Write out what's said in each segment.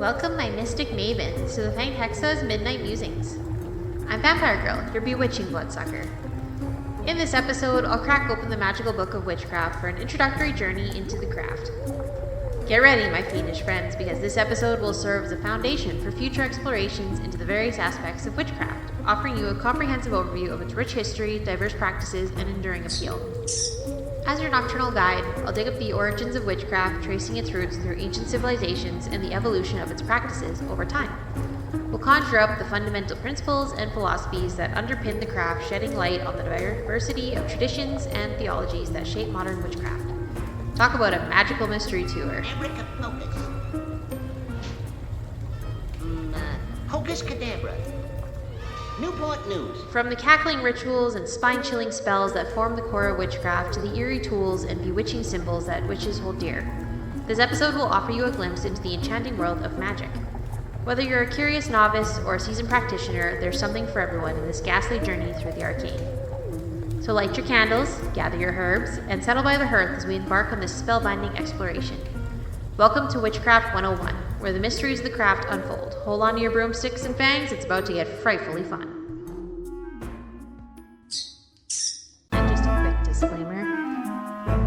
Welcome, my mystic mavens, to the Fanged Hexes Midnight Musings. I'm Vampire Girl, your bewitching bloodsucker. In this episode, I'll crack open the magical book of Witchcraft for an introductory journey into the craft. Get ready, my fiendish friends, because this episode will serve as a foundation for future explorations into the various aspects of witchcraft, offering you a comprehensive overview of its rich history, diverse practices, and enduring appeal. As your nocturnal guide, I'll dig up the origins of witchcraft, tracing its roots through ancient civilizations and the evolution of its practices over time. We'll conjure up the fundamental principles and philosophies that underpin the craft, shedding light on the diversity of traditions and theologies that shape modern witchcraft. Talk about a magical mystery tour. Hocus cadabra. Newport News. From the cackling rituals and spine-chilling spells that form the core of witchcraft to the eerie tools and bewitching symbols that witches hold dear, this episode will offer you a glimpse into the enchanting world of magic. Whether you're a curious novice or a seasoned practitioner, there's something for everyone in this ghastly journey through the arcane. So light your candles, gather your herbs, and settle by the hearth as we embark on this spellbinding exploration. Welcome to Witchcraft 101, where the mysteries of the craft unfold. Hold on to your broomsticks and fangs, it's about to get frightfully fun. And just a quick disclaimer.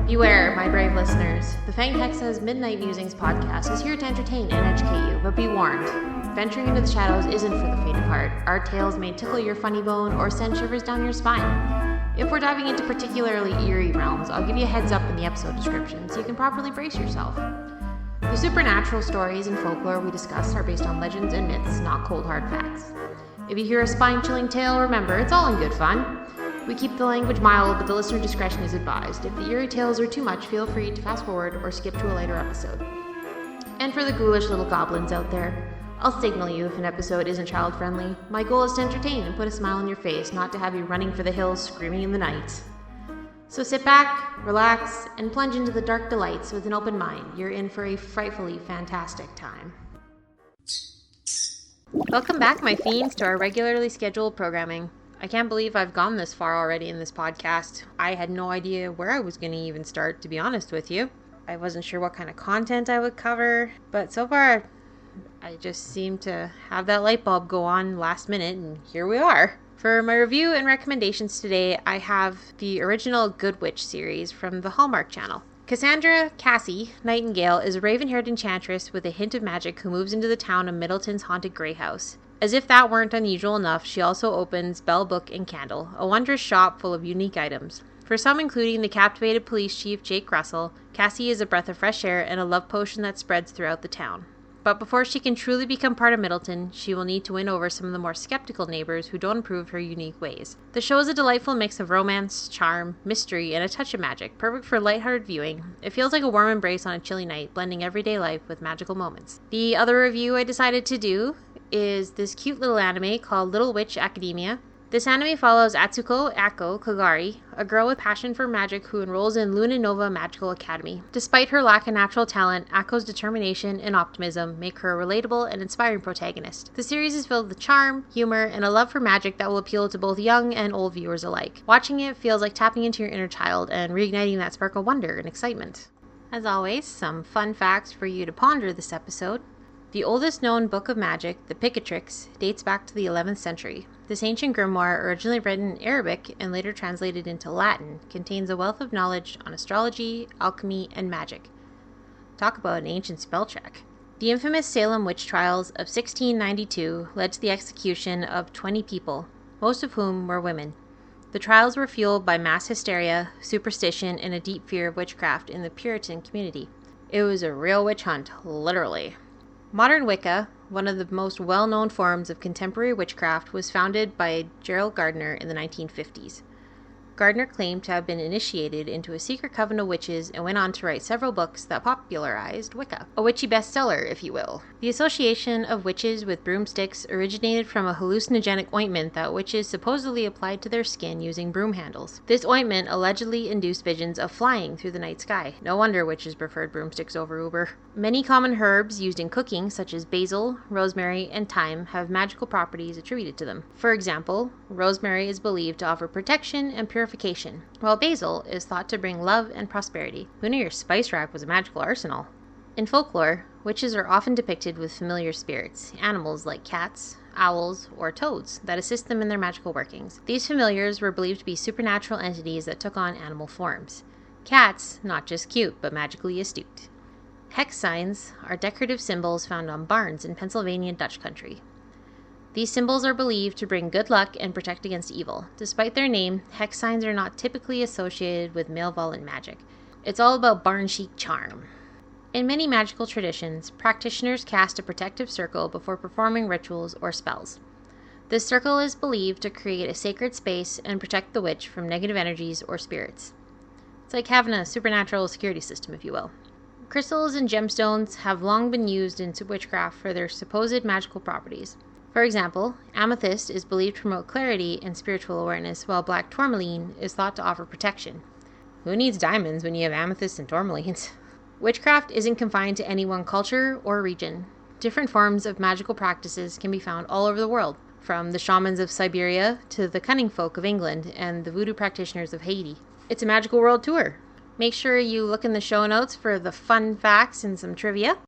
Beware, my brave listeners. The Fanged Hexes Midnight Musings podcast is here to entertain and educate you, but be warned. Venturing into the shadows isn't for the faint of heart. Our tales may tickle your funny bone or send shivers down your spine. If we're diving into particularly eerie realms, I'll give you a heads up in the episode description so you can properly brace yourself. The supernatural stories and folklore we discuss are based on legends and myths, not cold hard facts. If you hear a spine-chilling tale, remember, it's all in good fun. We keep the language mild, but the listener discretion is advised. If the eerie tales are too much, feel free to fast forward or skip to a later episode. And for the ghoulish little goblins out there, I'll signal you if an episode isn't child-friendly. My goal is to entertain and put a smile on your face, not to have you running for the hills screaming in the night. So sit back, relax, and plunge into the dark delights with an open mind. You're in for a frightfully fantastic time. Welcome back, my fiends, to our regularly scheduled programming. I can't believe I've gone this far already in this podcast. I had no idea where I was going to even start, to be honest with you. I wasn't sure what kind of content I would cover, but so far I just seem to have that light bulb go on last minute, and here we are. For my review and recommendations today, I have the original Good Witch series from the Hallmark Channel. Cassandra Cassie Nightingale is a raven-haired enchantress with a hint of magic who moves into the town of Middleton's haunted grey house. As if that weren't unusual enough, she also opens Bell Book and Candle, a wondrous shop full of unique items. For some, including the captivated police chief Jake Russell, Cassie is a breath of fresh air and a love potion that spreads throughout the town. But before she can truly become part of Middleton, she will need to win over some of the more skeptical neighbors who don't approve of her unique ways. The show is a delightful mix of romance, charm, mystery, and a touch of magic, perfect for lighthearted viewing. It feels like a warm embrace on a chilly night, blending everyday life with magical moments. The other review I decided to do is this cute little anime called Little Witch Academia. This anime follows Atsuko Ako Kagari, a girl with passion for magic who enrolls in Luna Nova Magical Academy. Despite her lack of natural talent, Ako's determination and optimism make her a relatable and inspiring protagonist. The series is filled with charm, humor, and a love for magic that will appeal to both young and old viewers alike. Watching it feels like tapping into your inner child and reigniting that spark of wonder and excitement. As always, some fun facts for you to ponder this episode. The oldest known book of magic, the Picatrix, dates back to the 11th century. This ancient grimoire, originally written in Arabic and later translated into Latin, contains a wealth of knowledge on astrology, alchemy, and magic. Talk about an ancient spell check. The infamous Salem witch trials of 1692 led to the execution of 20 people, most of whom were women. The trials were fueled by mass hysteria, superstition, and a deep fear of witchcraft in the Puritan community. It was a real witch hunt, literally. Modern Wicca, one of the most well-known forms of contemporary witchcraft, was founded by Gerald Gardner in the 1950s. Gardner claimed to have been initiated into a secret coven of witches and went on to write several books that popularized Wicca. A witchy bestseller, if you will. The association of witches with broomsticks originated from a hallucinogenic ointment that witches supposedly applied to their skin using broom handles. This ointment allegedly induced visions of flying through the night sky. No wonder witches preferred broomsticks over Uber. Many common herbs used in cooking, such as basil, rosemary, and thyme, have magical properties attributed to them. For example, rosemary is believed to offer protection and purification, while basil is thought to bring love and prosperity. Who knew your spice rack was a magical arsenal? In folklore, witches are often depicted with familiar spirits, animals like cats, owls, or toads that assist them in their magical workings. These familiars were believed to be supernatural entities that took on animal forms. Cats, not just cute, but magically astute. Hex signs are decorative symbols found on barns in Pennsylvania and Dutch country. These symbols are believed to bring good luck and protect against evil. Despite their name, hex signs are not typically associated with malevolent magic. It's all about barn chic charm. In many magical traditions, practitioners cast a protective circle before performing rituals or spells. This circle is believed to create a sacred space and protect the witch from negative energies or spirits. It's like having a supernatural security system, if you will. Crystals and gemstones have long been used in witchcraft for their supposed magical properties. For example, amethyst is believed to promote clarity and spiritual awareness, while black tourmaline is thought to offer protection. Who needs diamonds when you have amethysts and tourmalines? Witchcraft isn't confined to any one culture or region. Different forms of magical practices can be found all over the world, from the shamans of Siberia to the cunning folk of England and the voodoo practitioners of Haiti. It's a magical world tour. Make sure you look in the show notes for the fun facts and some trivia.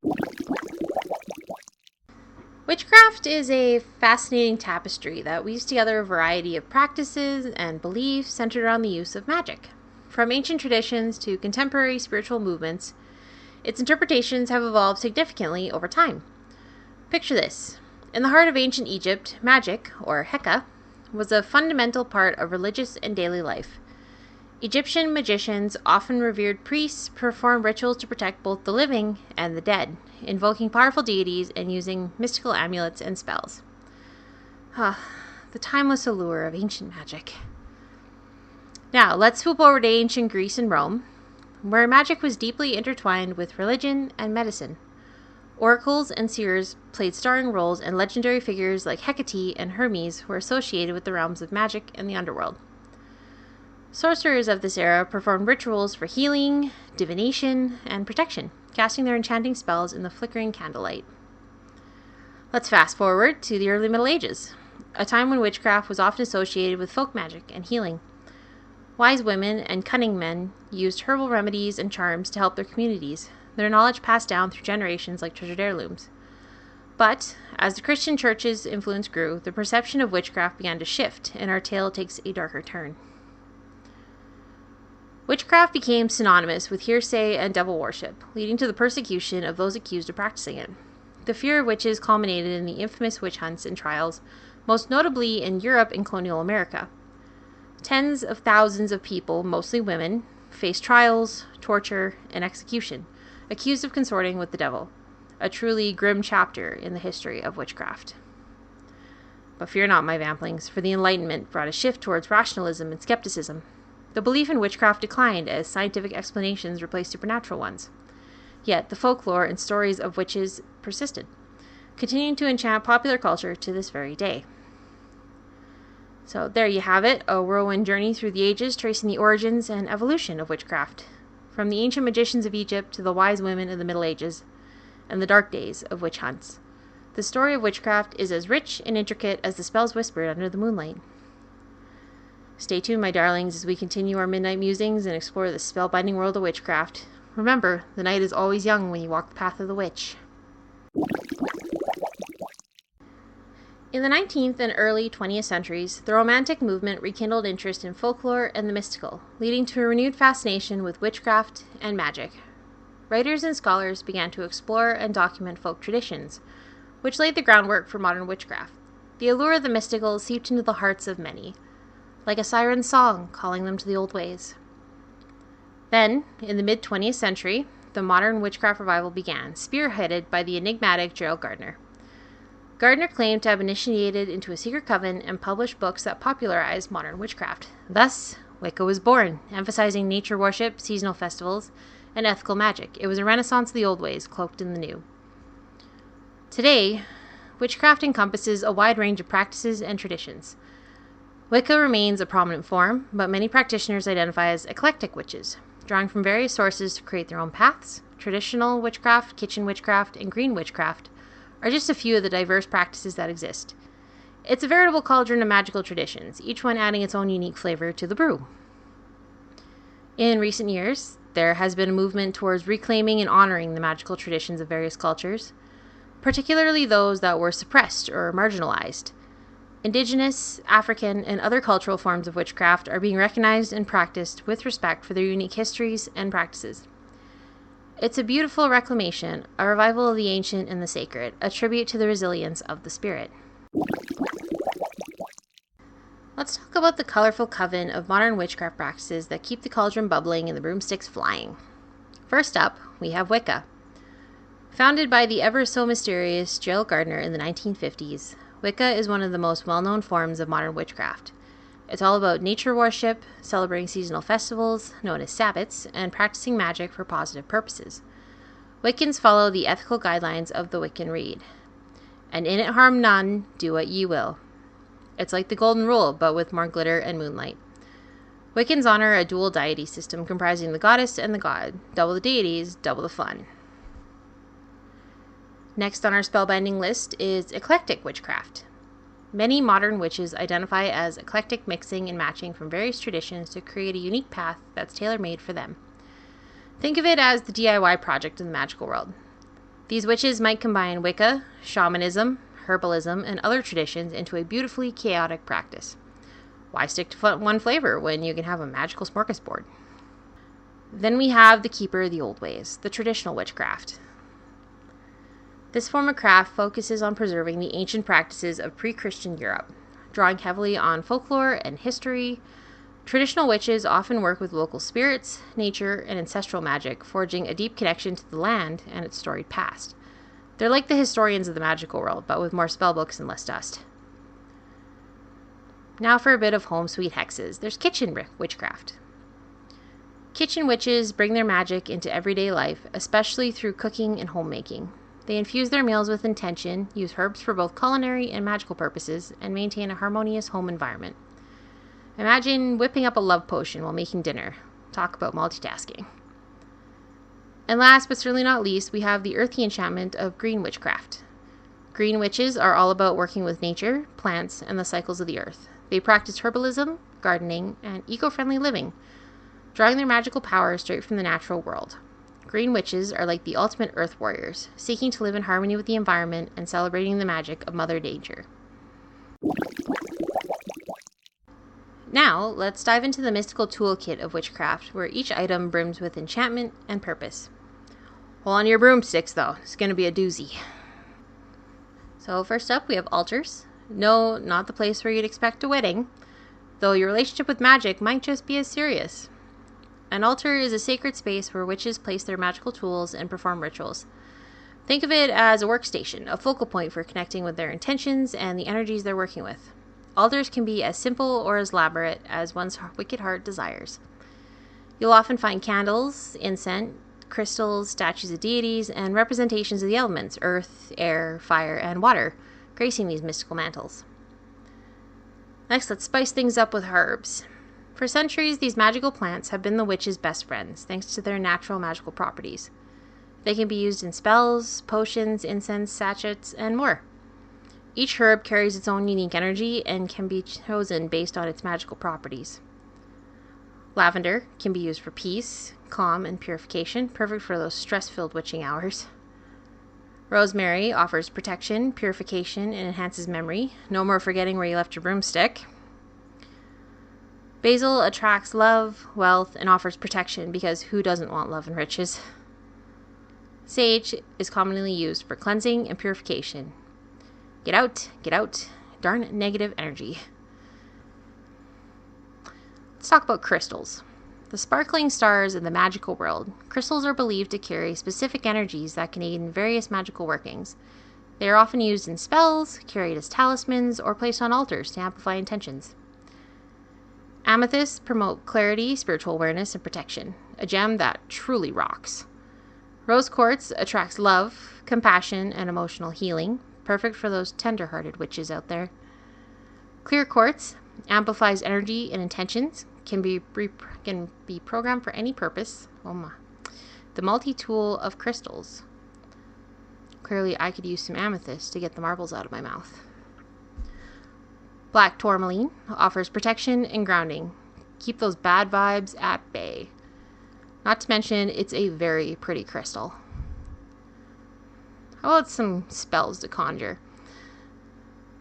Witchcraft is a fascinating tapestry that weaves together a variety of practices and beliefs centered around the use of magic. From ancient traditions to contemporary spiritual movements, its interpretations have evolved significantly over time. Picture this. In the heart of ancient Egypt, magic, or Heka, was a fundamental part of religious and daily life. Egyptian magicians, often revered priests, performed rituals to protect both the living and the dead, invoking powerful deities and using mystical amulets and spells. The timeless allure of ancient magic. Now, let's swoop over to ancient Greece and Rome, where magic was deeply intertwined with religion and medicine. Oracles and seers played starring roles, and legendary figures like Hecate and Hermes were associated with the realms of magic and the underworld. Sorcerers of this era performed rituals for healing, divination, and protection, casting their enchanting spells in the flickering candlelight. Let's fast forward to the early Middle Ages, a time when witchcraft was often associated with folk magic and healing. Wise women and cunning men used herbal remedies and charms to help their communities, their knowledge passed down through generations like treasured heirlooms. But, as the Christian church's influence grew, the perception of witchcraft began to shift, and our tale takes a darker turn. Witchcraft became synonymous with hearsay and devil worship, leading to the persecution of those accused of practicing it. The fear of witches culminated in the infamous witch hunts and trials, most notably in Europe and colonial America. Tens of thousands of people, mostly women, faced trials, torture, and execution, accused of consorting with the devil, a truly grim chapter in the history of witchcraft. But fear not, my vamplings, for the Enlightenment brought a shift towards rationalism and skepticism. The belief in witchcraft declined as scientific explanations replaced supernatural ones. Yet the folklore and stories of witches persisted, continuing to enchant popular culture to this very day. So there you have it, a whirlwind journey through the ages tracing the origins and evolution of witchcraft, from the ancient magicians of Egypt to the wise women of the Middle Ages and the dark days of witch hunts. The story of witchcraft is as rich and intricate as the spells whispered under the moonlight. Stay tuned, my darlings, as we continue our midnight musings and explore the spellbinding world of witchcraft. Remember, the night is always young when you walk the path of the witch. In the 19th and early 20th centuries, the Romantic movement rekindled interest in folklore and the mystical, leading to a renewed fascination with witchcraft and magic. Writers and scholars began to explore and document folk traditions, which laid the groundwork for modern witchcraft. The allure of the mystical seeped into the hearts of many, like a siren's song calling them to the old ways. Then, in the mid-20th century, the modern witchcraft revival began, spearheaded by the enigmatic Gerald Gardner. Gardner claimed to have initiated into a secret coven and published books that popularized modern witchcraft. Thus, Wicca was born, emphasizing nature worship, seasonal festivals, and ethical magic. It was a renaissance of the old ways, cloaked in the new. Today, witchcraft encompasses a wide range of practices and traditions. Wicca remains a prominent form, but many practitioners identify as eclectic witches, drawing from various sources to create their own paths. Traditional witchcraft, kitchen witchcraft, and green witchcraft are just a few of the diverse practices that exist. It's a veritable cauldron of magical traditions, each one adding its own unique flavor to the brew. In recent years, There has been a movement towards reclaiming and honoring the magical traditions of various cultures, particularly those that were suppressed or marginalized. Indigenous, African, and other cultural forms of witchcraft are being recognized and practiced with respect for their unique histories and practices. It's a beautiful reclamation, a revival of the ancient and the sacred, a tribute to the resilience of the spirit. Let's talk about the colorful coven of modern witchcraft practices that keep the cauldron bubbling and the broomsticks flying. First up, we have Wicca. Founded by the ever so mysterious Gerald Gardner in the 1950s, Wicca is one of the most well-known forms of modern witchcraft. It's all about nature worship, celebrating seasonal festivals, known as Sabbats, and practicing magic for positive purposes. Wiccans follow the ethical guidelines of the Wiccan Rede. And in it harm none, do what ye will. It's like the Golden Rule, but with more glitter and moonlight. Wiccans honor a dual deity system comprising the goddess and the god. Double the deities, double the fun. Next on our spellbinding list is eclectic witchcraft. Many modern witches identify as eclectic, mixing and matching from various traditions to create a unique path that's tailor-made for them. Think of it as the DIY project in the magical world. These witches might combine Wicca, shamanism, herbalism, and other traditions into a beautifully chaotic practice. Why stick to one flavor when you can have a magical smorgasbord? Then we have the keeper of the old ways, the traditional witchcraft. This form of craft focuses on preserving the ancient practices of pre-Christian Europe. Drawing heavily on folklore and history, traditional witches often work with local spirits, nature, and ancestral magic, forging a deep connection to the land and its storied past. They're like the historians of the magical world, but with more spellbooks and less dust. Now for a bit of home sweet hexes. There's kitchen witchcraft. Kitchen witches bring their magic into everyday life, especially through cooking and homemaking. They infuse their meals with intention, use herbs for both culinary and magical purposes, and maintain a harmonious home environment. Imagine whipping up a love potion while making dinner. Talk about multitasking. And last but certainly not least, we have the earthy enchantment of green witchcraft. Green witches are all about working with nature, plants, and the cycles of the earth. They practice herbalism, gardening, and eco-friendly living, drawing their magical power straight from the natural world. Green witches are like the ultimate earth warriors, seeking to live in harmony with the environment and celebrating the magic of Mother Nature. Now, let's dive into the mystical toolkit of witchcraft, where each item brims with enchantment and purpose. Hold on to your broomsticks, though. It's going to be a doozy. So first up, we have altars. No, not the place where you'd expect a wedding, though your relationship with magic might just be as serious. An altar is a sacred space where witches place their magical tools and perform rituals. Think of it as a workstation, a focal point for connecting with their intentions and the energies they're working with. Altars can be as simple or as elaborate as one's wicked heart desires. You'll often find candles, incense, crystals, statues of deities, and representations of the elements, earth, air, fire, and water, gracing these mystical mantles. Next, let's spice things up with herbs. For centuries, these magical plants have been the witch's best friends, thanks to their natural magical properties. They can be used in spells, potions, incense, sachets, and more. Each herb carries its own unique energy and can be chosen based on its magical properties. Lavender can be used for peace, calm, and purification, perfect for those stress-filled witching hours. Rosemary offers protection, purification, and enhances memory. No more forgetting where you left your broomstick. Basil attracts love, wealth, and offers protection because who doesn't want love and riches? Sage is commonly used for cleansing and purification. Get out, darn negative energy. Let's talk about crystals. The sparkling stars in the magical world, crystals are believed to carry specific energies that can aid in various magical workings. They are often used in spells, carried as talismans, or placed on altars to amplify intentions. Amethysts promote clarity, spiritual awareness, and protection, a gem that truly rocks. Rose quartz attracts love, compassion, and emotional healing, perfect for those tender-hearted witches out there. Clear quartz amplifies energy and intentions, can be programmed for any purpose. Oh my. The multi-tool of crystals. Clearly, I could use some amethyst to get the marbles out of my mouth. Black tourmaline offers protection and grounding. Keep those bad vibes at bay. Not to mention, it's a very pretty crystal. How about some spells to conjure?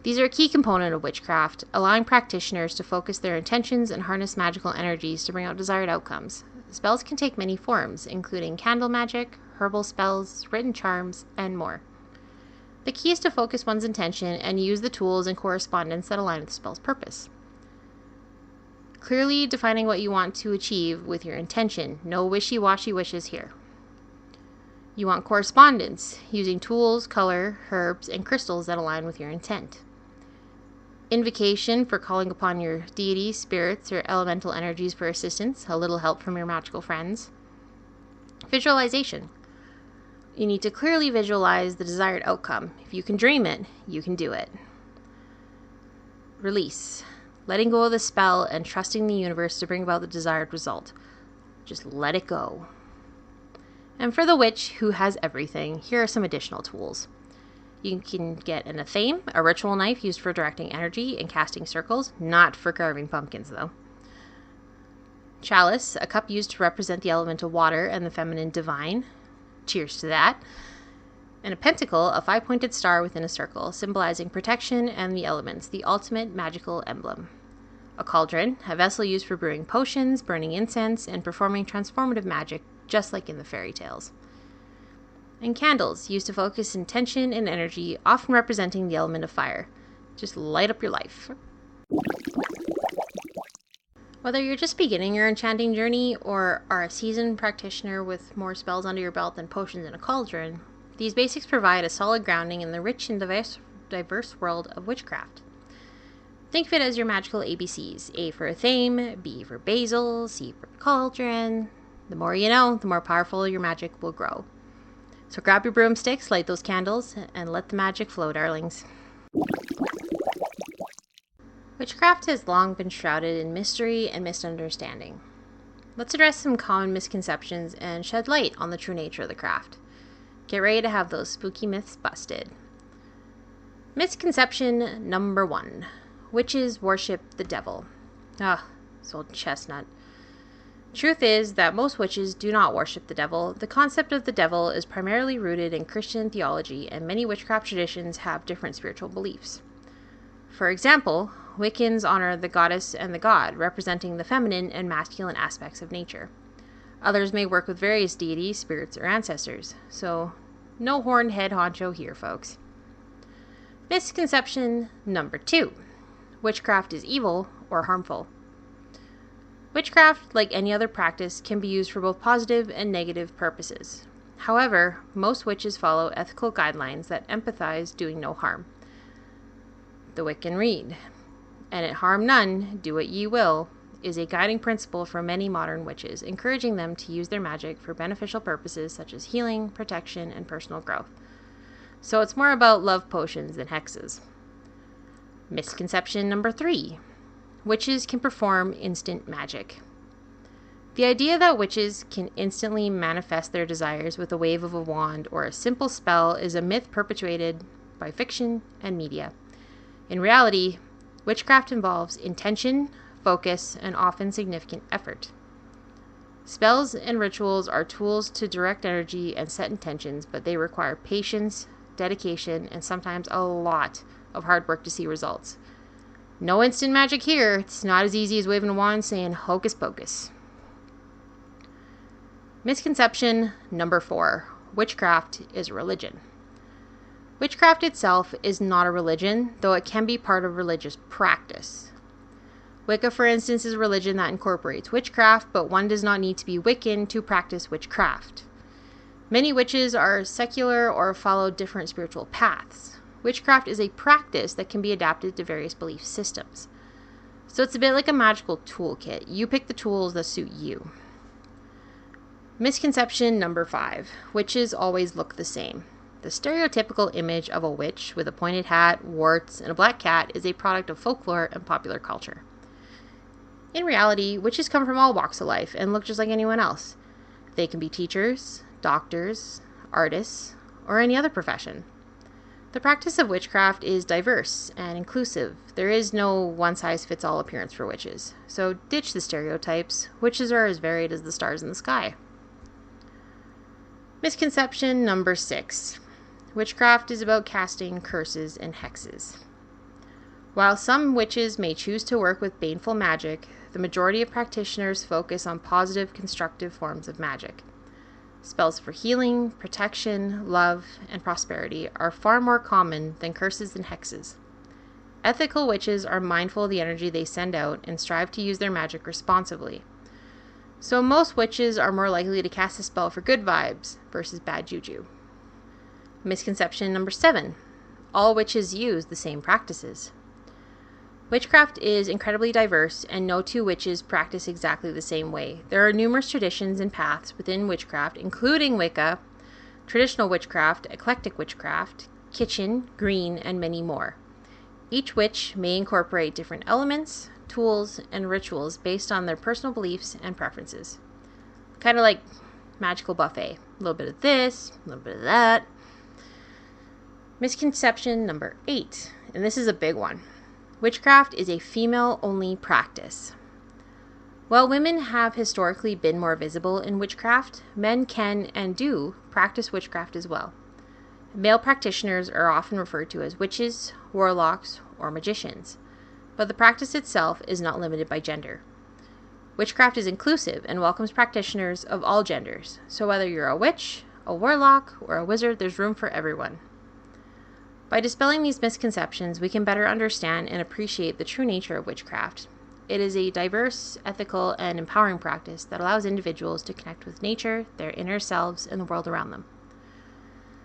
These are a key component of witchcraft, allowing practitioners to focus their intentions and harness magical energies to bring out desired outcomes. Spells can take many forms, including candle magic, herbal spells, written charms, and more. The key is to focus one's intention and use the tools and correspondence that align with the spell's purpose. Clearly defining what you want to achieve with your intention. No wishy-washy wishes here. You want correspondence, using tools, color, herbs, and crystals that align with your intent. Invocation for calling upon your deity, spirits, or elemental energies for assistance, a little help from your magical friends. Visualization. You need to clearly visualize the desired outcome. If you can dream it, you can do it. Release. Letting go of the spell and trusting the universe to bring about the desired result. Just let it go. And for the witch who has everything, here are some additional tools. You can get an athame, a ritual knife used for directing energy and casting circles, not for carving pumpkins though. Chalice, a cup used to represent the element of water and the feminine divine. Cheers to that. And a pentacle, a 5-pointed star within a circle, symbolizing protection and the elements, the ultimate magical emblem. A cauldron, a vessel used for brewing potions, burning incense, and performing transformative magic, just like in the fairy tales. And candles, used to focus intention and energy, often representing the element of fire. Just light up your life. Whether you're just beginning your enchanting journey or are a seasoned practitioner with more spells under your belt than potions in a cauldron, these basics provide a solid grounding in the rich and diverse world of witchcraft. Think of it as your magical ABCs. A for athame, B for basil, C for cauldron. The more you know, the more powerful your magic will grow. So grab your broomsticks, light those candles, and let the magic flow, darlings. Witchcraft has long been shrouded in mystery and misunderstanding. Let's address some common misconceptions and shed light on the true nature of the craft. Get ready to have those spooky myths busted. Misconception number 1. Witches worship the devil. This old chestnut. Truth is that most witches do not worship the devil. The concept of the devil is primarily rooted in Christian theology, and many witchcraft traditions have different spiritual beliefs. For example, Wiccans honor the goddess and the god, representing the feminine and masculine aspects of nature. Others may work with various deities, spirits, or ancestors. So, no horned head honcho here, folks. Misconception number 2. Witchcraft is evil or harmful. Witchcraft, like any other practice, can be used for both positive and negative purposes. However, most witches follow ethical guidelines that empathize doing no harm. The Wiccan Rede, "And it harm none, do what ye will," is a guiding principle for many modern witches, encouraging them to use their magic for beneficial purposes such as healing, protection, and personal growth. So it's more about love potions than hexes. Misconception number 3. Witches can perform instant magic. The idea that witches can instantly manifest their desires with a wave of a wand or a simple spell is a myth perpetuated by fiction and media. In reality, witchcraft involves intention, focus, and often significant effort. Spells and rituals are tools to direct energy and set intentions, but they require patience, dedication, and sometimes a lot of hard work to see results. No instant magic here. It's not as easy as waving a wand saying hocus pocus. Misconception number 4. Witchcraft is a religion. Witchcraft itself is not a religion, though it can be part of religious practice. Wicca, for instance, is a religion that incorporates witchcraft, but one does not need to be Wiccan to practice witchcraft. Many witches are secular or follow different spiritual paths. Witchcraft is a practice that can be adapted to various belief systems. So it's a bit like a magical toolkit. You pick the tools that suit you. Misconception number 5. Witches always look the same. The stereotypical image of a witch with a pointed hat, warts, and a black cat is a product of folklore and popular culture. In reality, witches come from all walks of life and look just like anyone else. They can be teachers, doctors, artists, or any other profession. The practice of witchcraft is diverse and inclusive. There is no one-size-fits-all appearance for witches. So ditch the stereotypes. Witches are as varied as the stars in the sky. Misconception number 6. Witchcraft is about casting curses and hexes. While some witches may choose to work with baneful magic, the majority of practitioners focus on positive, constructive forms of magic. Spells for healing, protection, love, and prosperity are far more common than curses and hexes. Ethical witches are mindful of the energy they send out and strive to use their magic responsibly. So most witches are more likely to cast a spell for good vibes versus bad juju. Misconception number 7. All witches use the same practices. Witchcraft is incredibly diverse, and no two witches practice exactly the same way. There are numerous traditions and paths within witchcraft, including Wicca, traditional witchcraft, eclectic witchcraft, kitchen, green, and many more. Each witch may incorporate different elements, tools, and rituals based on their personal beliefs and preferences. Kind of like magical buffet. A little bit of this, a little bit of that. Misconception number 8, and this is a big one. Witchcraft is a female-only practice. While women have historically been more visible in witchcraft, men can and do practice witchcraft as well. Male practitioners are often referred to as witches, warlocks, or magicians, but the practice itself is not limited by gender. Witchcraft is inclusive and welcomes practitioners of all genders, so whether you're a witch, a warlock, or a wizard, there's room for everyone. By dispelling these misconceptions, we can better understand and appreciate the true nature of witchcraft. It is a diverse, ethical, and empowering practice that allows individuals to connect with nature, their inner selves, and the world around them.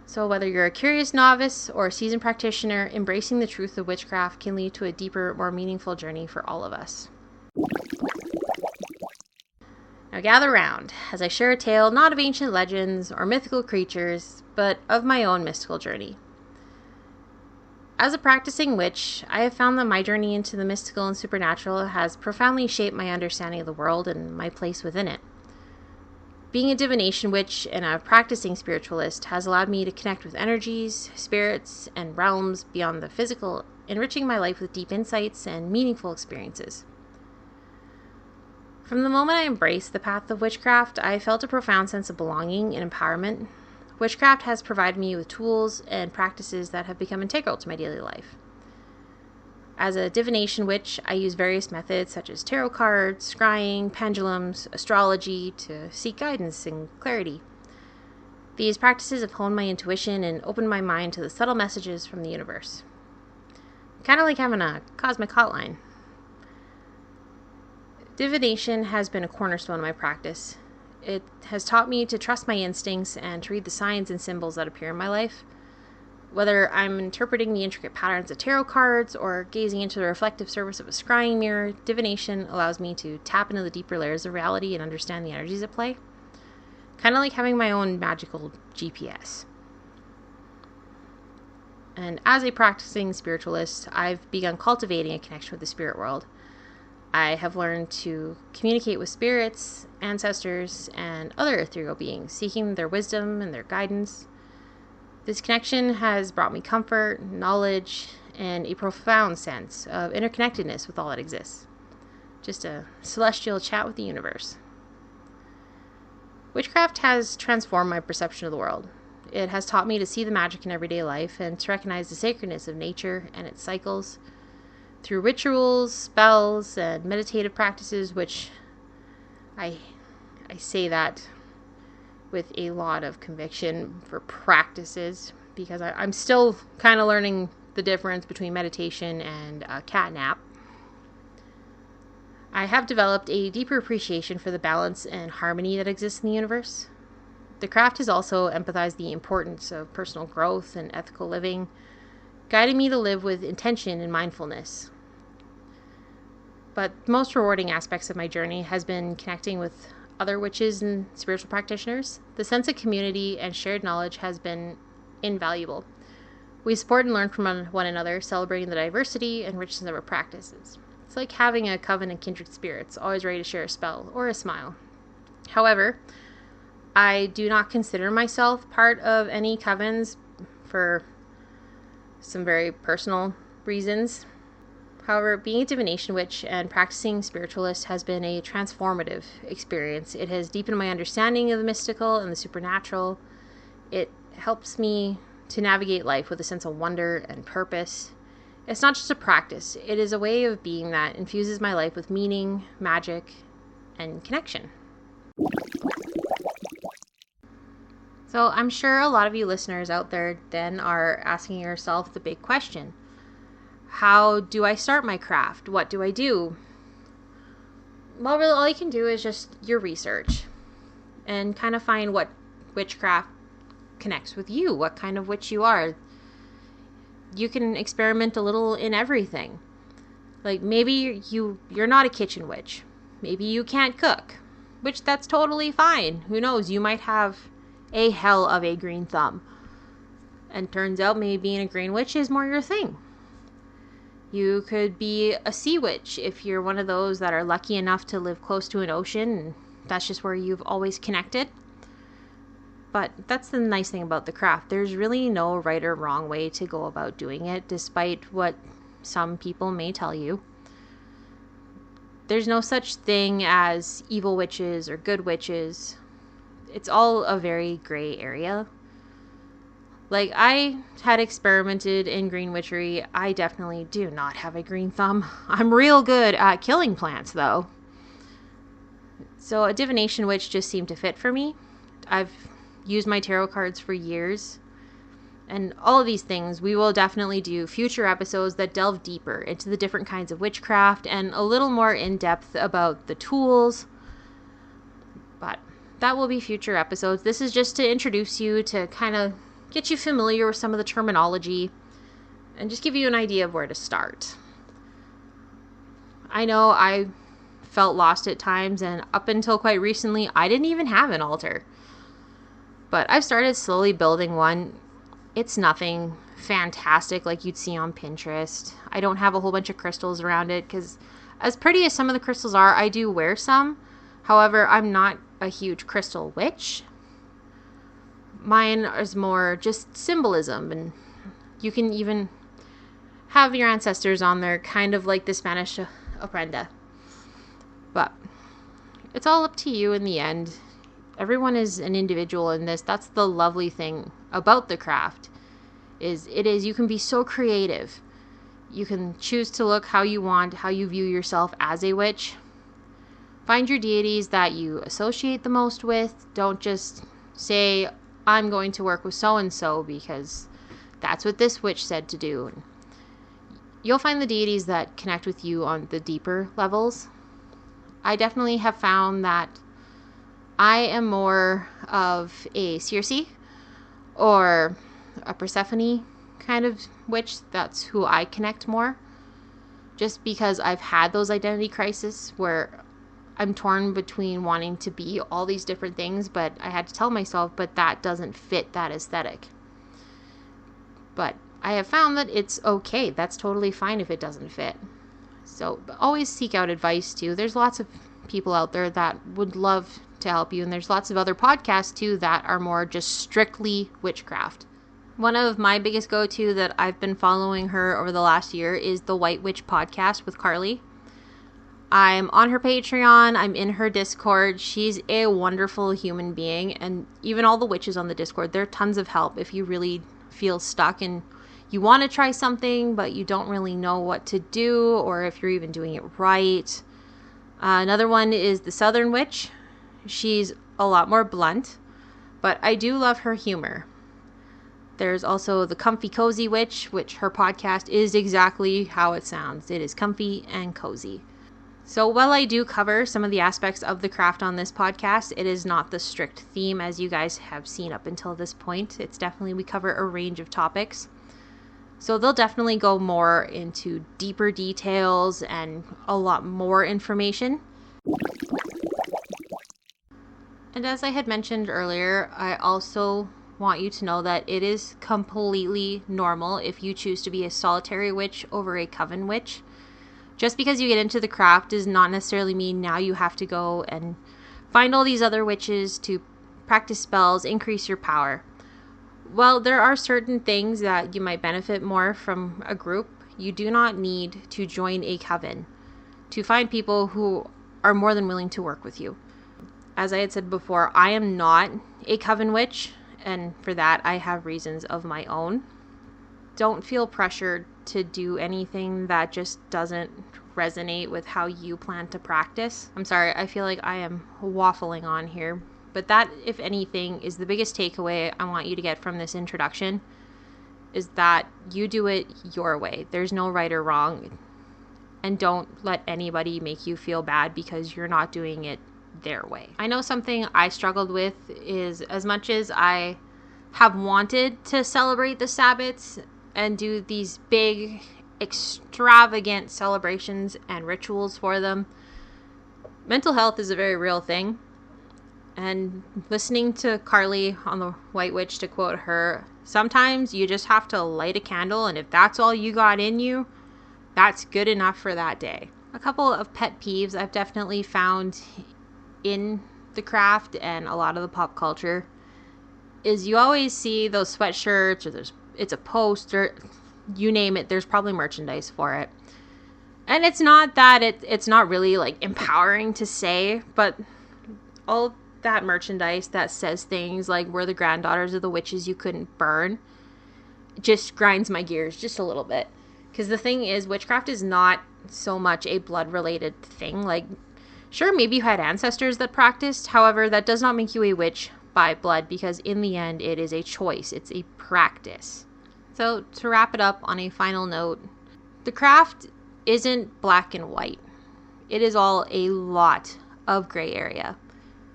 So whether you're a curious novice or a seasoned practitioner, embracing the truth of witchcraft can lead to a deeper, more meaningful journey for all of us. Now gather round as I share a tale not of ancient legends or mythical creatures, but of my own mystical journey. As a practicing witch, I have found that my journey into the mystical and supernatural has profoundly shaped my understanding of the world and my place within it. Being a divination witch and a practicing spiritualist has allowed me to connect with energies, spirits, and realms beyond the physical, enriching my life with deep insights and meaningful experiences. From the moment I embraced the path of witchcraft, I felt a profound sense of belonging and empowerment. Witchcraft has provided me with tools and practices that have become integral to my daily life. As a divination witch, I use various methods such as tarot cards, scrying, pendulums, astrology to seek guidance and clarity. These practices have honed my intuition and opened my mind to the subtle messages from the universe. Kind of like having a cosmic hotline. Divination has been a cornerstone of my practice. It has taught me to trust my instincts and to read the signs and symbols that appear in my life. Whether I'm interpreting the intricate patterns of tarot cards or gazing into the reflective surface of a scrying mirror, divination allows me to tap into the deeper layers of reality and understand the energies at play. Kind of like having my own magical GPS. And as a practicing spiritualist, I've begun cultivating a connection with the spirit world. I have learned to communicate with spirits, ancestors, and other ethereal beings, seeking their wisdom and their guidance. This connection has brought me comfort, knowledge, and a profound sense of interconnectedness with all that exists. Just a celestial chat with the universe. Witchcraft has transformed my perception of the world. It has taught me to see the magic in everyday life and to recognize the sacredness of nature and its cycles. Through rituals, spells, and meditative practices, which I say that with a lot of conviction for practices, because I'm still kind of learning the difference between meditation and catnap. I have developed a deeper appreciation for the balance and harmony that exists in the universe. The craft has also empathized the importance of personal growth and ethical living, guiding me to live with intention and mindfulness. But the most rewarding aspects of my journey has been connecting with other witches and spiritual practitioners. The sense of community and shared knowledge has been invaluable. We support and learn from one another, celebrating the diversity and richness of our practices. It's like having a coven of kindred spirits, always ready to share a spell or a smile. However, I do not consider myself part of any covens for some very personal reasons. However, being a divination witch and practicing spiritualist has been a transformative experience. It has deepened my understanding of the mystical and the supernatural, It helps me to navigate life with a sense of wonder and purpose. It's not just a practice, it is a way of being that infuses my life with meaning, magic, and connection. So I'm sure a lot of you listeners out there then are asking yourself the big question. How do I start my craft? What do I do? Well, really all you can do is just your research and kind of find what witchcraft connects with you, what kind of witch you are. You can experiment a little in everything. Like maybe you're not a kitchen witch. Maybe you can't cook, which that's totally fine. Who knows? You might have a hell of a green thumb. And turns out maybe being a green witch is more your thing. You could be a sea witch if you're one of those that are lucky enough to live close to an ocean and that's just where you've always connected. But that's the nice thing about the craft. There's really no right or wrong way to go about doing it, despite what some people may tell you. There's no such thing as evil witches or good witches. It's all a very gray area. Like, I had experimented in green witchery. I definitely do not have a green thumb. I'm real good at killing plants, though. So a divination witch just seemed to fit for me. I've used my tarot cards for years. And all of these things, we will definitely do future episodes that delve deeper into the different kinds of witchcraft and a little more in-depth about the tools. But that will be future episodes. This is just to introduce you, to kind of get you familiar with some of the terminology and just give you an idea of where to start. I know I felt lost at times, and up until quite recently, I didn't even have an altar. But I've started slowly building one. It's nothing fantastic like you'd see on Pinterest. I don't have a whole bunch of crystals around it because as pretty as some of the crystals are, I do wear some. However, I'm not a huge crystal witch. Mine is more just symbolism, and you can even have your ancestors on there, kind of like the Spanish ofrenda. But it's all up to you in the end. Everyone is an individual in this. That's the lovely thing about the craft. You can be so creative. You can choose to look how you want, how you view yourself as a witch. Find your deities that you associate the most with. Don't just say, I'm going to work with so-and-so because that's what this witch said to do. And you'll find the deities that connect with you on the deeper levels. I definitely have found that I am more of a Circe or a Persephone kind of witch. That's who I connect more. Just because I've had those identity crises where I'm torn between wanting to be all these different things, but I had to tell myself, but that doesn't fit that aesthetic. But I have found that it's okay. That's totally fine if it doesn't fit. So always seek out advice too. There's lots of people out there that would love to help you, and there's lots of other podcasts too that are more just strictly witchcraft. One of my biggest go-to that I've been following her over the last year is the White Witch podcast with Carly. I'm on her Patreon. I'm in her Discord. She's a wonderful human being, and even all the witches on the Discord, they're tons of help if you really feel stuck and you want to try something but you don't really know what to do or if you're even doing it right. Another one is the Southern Witch. She's a lot more blunt, but I do love her humor. There's also the Comfy Cozy Witch, which her podcast is exactly how it sounds. It is comfy and cozy. So while I do cover some of the aspects of the craft on this podcast, it is not the strict theme as you guys have seen up until this point. It's definitely, we cover a range of topics. So they'll definitely go more into deeper details and a lot more information. And as I had mentioned earlier, I also want you to know that it is completely normal if you choose to be a solitary witch over a coven witch. Just because you get into the craft does not necessarily mean now you have to go and find all these other witches to practice spells, increase your power. While there are certain things that you might benefit more from a group, you do not need to join a coven to find people who are more than willing to work with you. As I had said before, I am not a coven witch, and for that I have reasons of my own. Don't feel pressured to do anything that just doesn't resonate with how you plan to practice. I'm sorry, I feel like I am waffling on here, but that, if anything, is the biggest takeaway I want you to get from this introduction, is that you do it your way. There's no right or wrong, and don't let anybody make you feel bad because you're not doing it their way. I know something I struggled with is, as much as I have wanted to celebrate the Sabbats and do these big, extravagant celebrations and rituals for them, mental health is a very real thing. And listening to Carly on the White Witch, to quote her, sometimes you just have to light a candle, and if that's all you got in you, that's good enough for that day. A couple of pet peeves I've definitely found in the craft and a lot of the pop culture is you always see those sweatshirts, or it's a poster, you name it, there's probably merchandise for it. And it's not that it's not really like empowering to say, but all that merchandise that says things like we're the granddaughters of the witches you couldn't burn just grinds my gears just a little bit. Because the thing is, witchcraft is not so much a blood related thing. Like, sure, maybe you had ancestors that practiced, however, that does not make you a witch by blood, because in the end it is a choice, it's a practice. So to wrap it up on a final note, the craft isn't black and white. It is all a lot of gray area.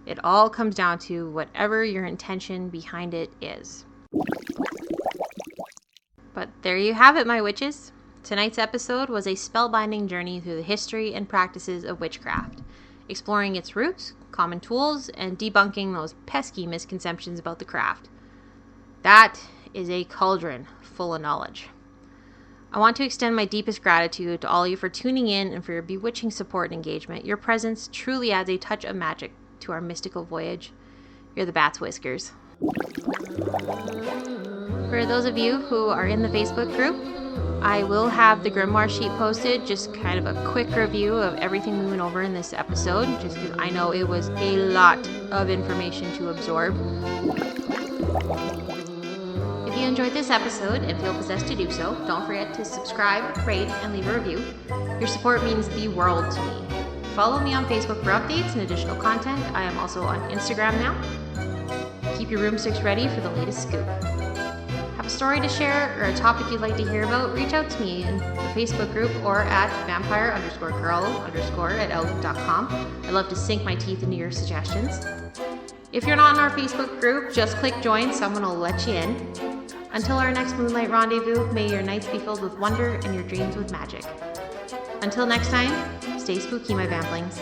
It all comes down to whatever your intention behind it is. But there you have it, my witches. Tonight's episode was a spellbinding journey through the history and practices of witchcraft, exploring its roots, common tools, and debunking those pesky misconceptions about the craft. That is a cauldron full of knowledge. I want to extend my deepest gratitude to all of you for tuning in and for your bewitching support and engagement. Your presence truly adds a touch of magic to our mystical voyage. You're the Bat's Whiskers. For those of you who are in the Facebook group, I will have the grimoire sheet posted, just kind of a quick review of everything we went over in this episode, just because I know it was a lot of information to absorb. If you enjoyed this episode and feel possessed to do so, don't forget to subscribe, rate, and leave a review. Your support means the world to me. Follow me on Facebook for updates and additional content. I am also on Instagram now. Keep your broomsticks ready for the latest scoop. Have a story to share or a topic you'd like to hear about? Reach out to me in the Facebook group or at vampire_girl_@outlook.com. I'd love to sink my teeth into your suggestions. If you're not in our Facebook group, just click join. Someone will let you in. Until our next Moonlight Rendezvous, may your nights be filled with wonder and your dreams with magic. Until next time, stay spooky, my vamplings.